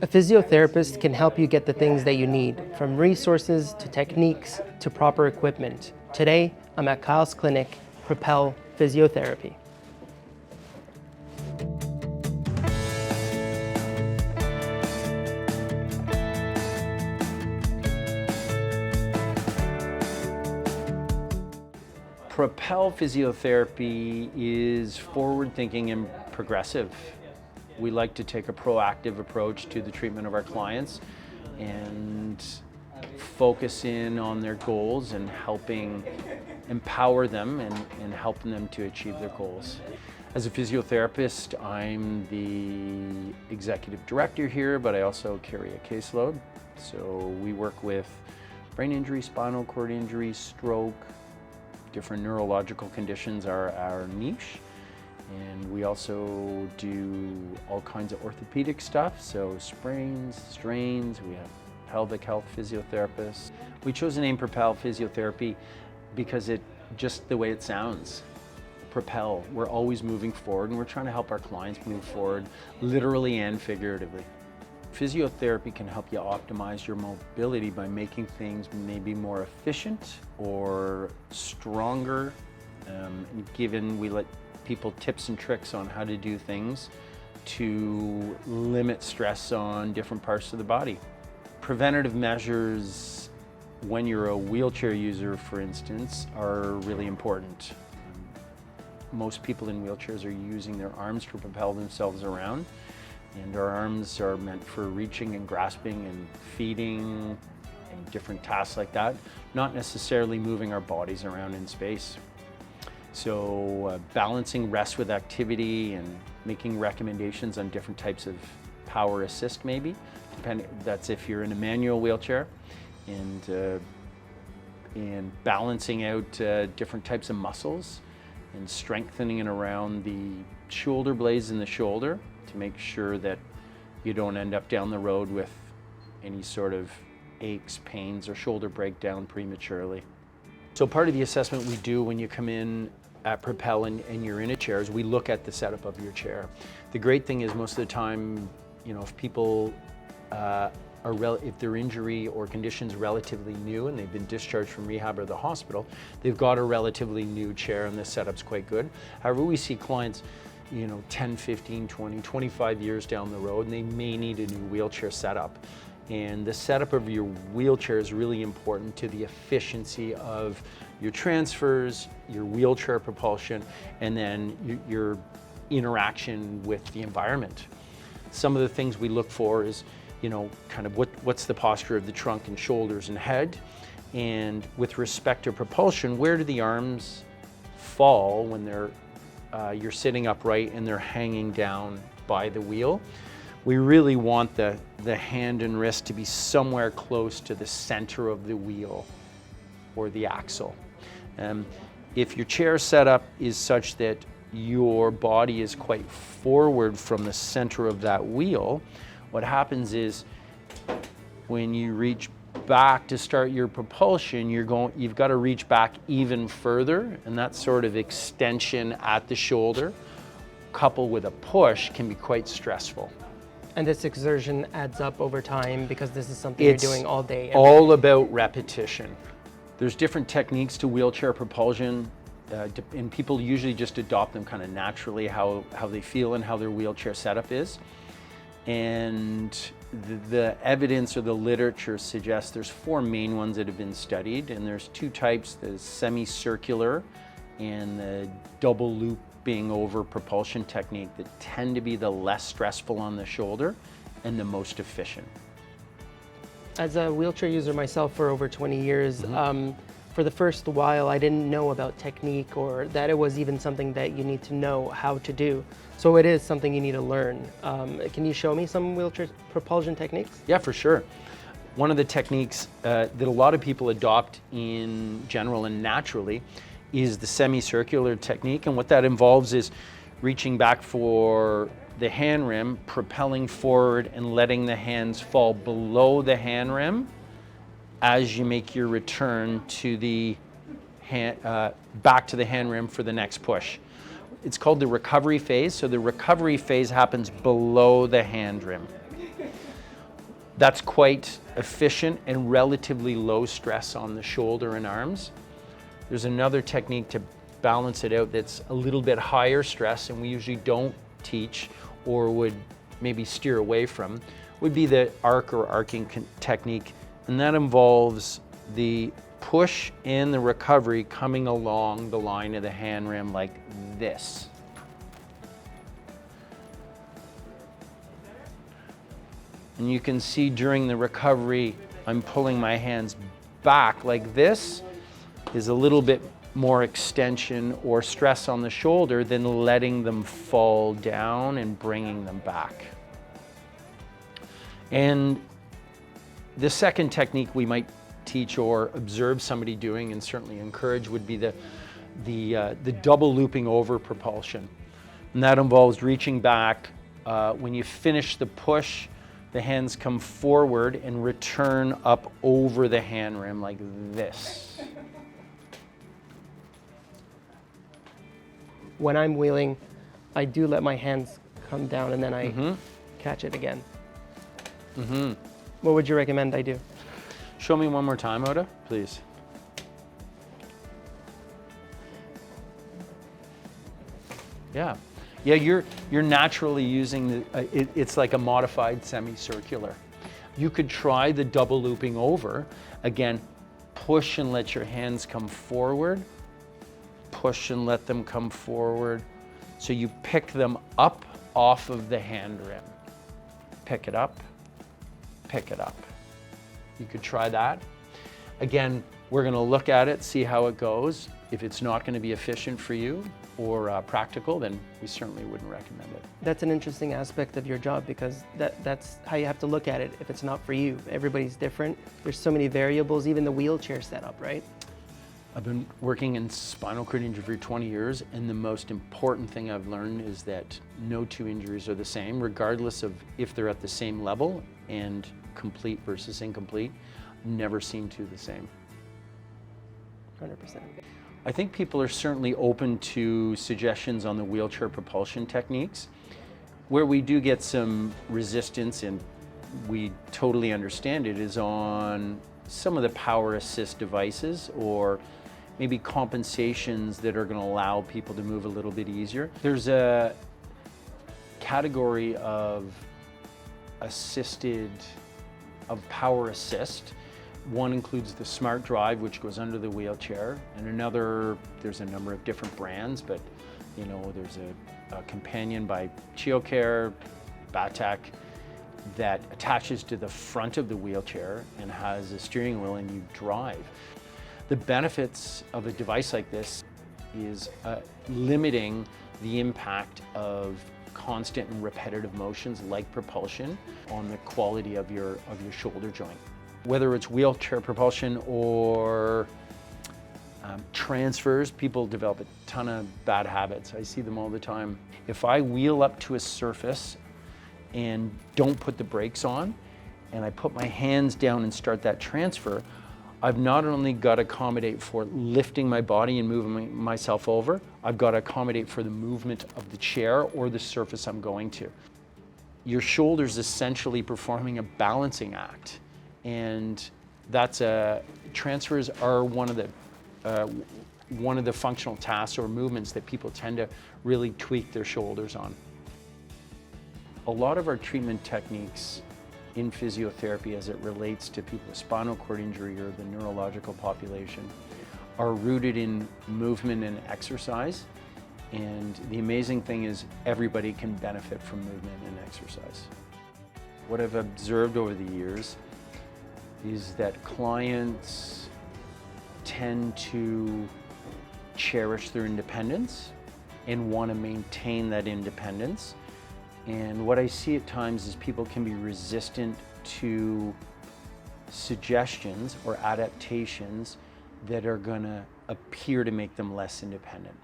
A physiotherapist can help you get the things that you need, from resources to techniques to proper equipment. Today, I'm at Kyle's clinic, Propel Physiotherapy. Propel Physiotherapy is forward-thinking and progressive. We like to take a proactive approach to the treatment of our clients and focus in on their goals and helping empower them and helping them to achieve their goals. As a physiotherapist, I'm the executive director here, but I also carry a caseload. So we work with brain injury, spinal cord injury, stroke. Different neurological conditions are our niche, and we also do all kinds of orthopedic stuff, so sprains, strains. We have pelvic health physiotherapists. We chose the name Propel Physiotherapy because it just the way it sounds. Propel, we're always moving forward, and we're trying to help our clients move forward literally and figuratively. Physiotherapy can help you optimize your mobility by making things maybe more efficient or stronger. We let people tips and tricks on how to do things to limit stress on different parts of the body. Preventative measures when you're a wheelchair user, for instance, are really important. Most people in wheelchairs are using their arms to propel themselves around. And our arms are meant for reaching and grasping and feeding and different tasks like that, not necessarily moving our bodies around in space. So balancing rest with activity and making recommendations on different types of power assist maybe, that's if you're in a manual wheelchair, and balancing out different types of muscles and strengthening it around the shoulder blades in the shoulder, to make sure that you don't end up down the road with any sort of aches, pains, or shoulder breakdown prematurely. So part of the assessment we do when you come in at Propel and you're in a chair is we look at the setup of your chair. The great thing is most of the time, if people if their injury or condition's relatively new and they've been discharged from rehab or the hospital, they've got a relatively new chair and the setup's quite good. However, we see clients 10, 15, 20, 25 years down the road, and they may need a new wheelchair setup. And the setup of your wheelchair is really important to the efficiency of your transfers, your wheelchair propulsion, and then your interaction with the environment. Some of the things we look for is, kind of what's the posture of the trunk and shoulders and head. And with respect to propulsion, where do the arms fall when you're sitting upright and they're hanging down by the wheel? We really want the hand and wrist to be somewhere close to the center of the wheel or the axle. If your chair setup is such that your body is quite forward from the center of that wheel, what happens is when you reach back to start your propulsion, you've got to reach back even further, and that sort of extension at the shoulder, coupled with a push, can be quite stressful. And this exertion adds up over time because this is something you're doing all day. It's all about repetition. There's different techniques to wheelchair propulsion, and people usually just adopt them kind of naturally, how they feel and how their wheelchair setup is. And the evidence or the literature suggests there's 4 main ones that have been studied, and there's 2 types, the semicircular and the double looping over propulsion technique, that tend to be the less stressful on the shoulder and the most efficient. As a wheelchair user myself for over 20 years, for the first while I didn't know about technique or that it was even something that you need to know how to do. So it is something you need to learn. Can you show me some wheelchair propulsion techniques? Yeah, for sure. One of the techniques that a lot of people adopt in general and naturally is the semicircular technique, and what that involves is reaching back for the hand rim, propelling forward and letting the hands fall below the hand rim as you make your return to the back to the hand rim for the next push. It's called the recovery phase. So the recovery phase happens below the hand rim. That's quite efficient and relatively low stress on the shoulder and arms. There's another technique to balance it out that's a little bit higher stress, and we usually don't teach or would maybe steer away from, would be the arc or arcing technique. And that involves the push and the recovery coming along the line of the hand rim like this. And you can see during the recovery, I'm pulling my hands back like this. Is a little bit more extension or stress on the shoulder than letting them fall down and bringing them back. And the second technique we might teach or observe somebody doing and certainly encourage would be the double looping over propulsion. And that involves reaching back. When you finish the push, the hands come forward and return up over the hand rim like this. When I'm wheeling, I do let my hands come down and then I catch it again. What would you recommend I do? Show me one more time, Oda, please. Yeah, you're naturally using it's like a modified semicircular. You could try the double looping over. Again, push and let your hands come forward. Push and let them come forward. So you pick them up off of the hand rim. Pick it up, pick it up. You could try that. Again, we're gonna look at it, see how it goes. If it's not gonna be efficient for you or practical, then we certainly wouldn't recommend it. That's an interesting aspect of your job because that's how you have to look at it if it's not for you. Everybody's different. There's so many variables, even the wheelchair setup, right? I've been working in spinal cord injury for 20 years, and the most important thing I've learned is that no two injuries are the same, regardless of if they're at the same level, and complete versus incomplete. Never seen two the same. 100%. I think people are certainly open to suggestions on the wheelchair propulsion techniques. Where we do get some resistance, and we totally understand it, is on some of the power assist devices or maybe compensations that are going to allow people to move a little bit easier. There's a category of power assist. One includes the Smart Drive, which goes under the wheelchair, and another, there's a number of different brands, but you know, there's a companion by ChioCare, Batak, that attaches to the front of the wheelchair and has a steering wheel and you drive. The benefits of a device like this is limiting the impact of constant and repetitive motions like propulsion on the quality of your shoulder joint. Whether it's wheelchair propulsion or transfers, people develop a ton of bad habits. I see them all the time. If I wheel up to a surface and don't put the brakes on, and I put my hands down and start that transfer, I've not only got to accommodate for lifting my body and moving myself over, I've got to accommodate for the movement of the chair or the surface I'm going to. Your shoulder's essentially performing a balancing act, and transfers are one of the functional tasks or movements that people tend to really tweak their shoulders on. A lot of our treatment techniques in physiotherapy as it relates to people with spinal cord injury or the neurological population are rooted in movement and exercise. And the amazing thing is everybody can benefit from movement and exercise. What I've observed over the years is that clients tend to cherish their independence and want to maintain that independence. And what I see at times is people can be resistant to suggestions or adaptations that are going to appear to make them less independent.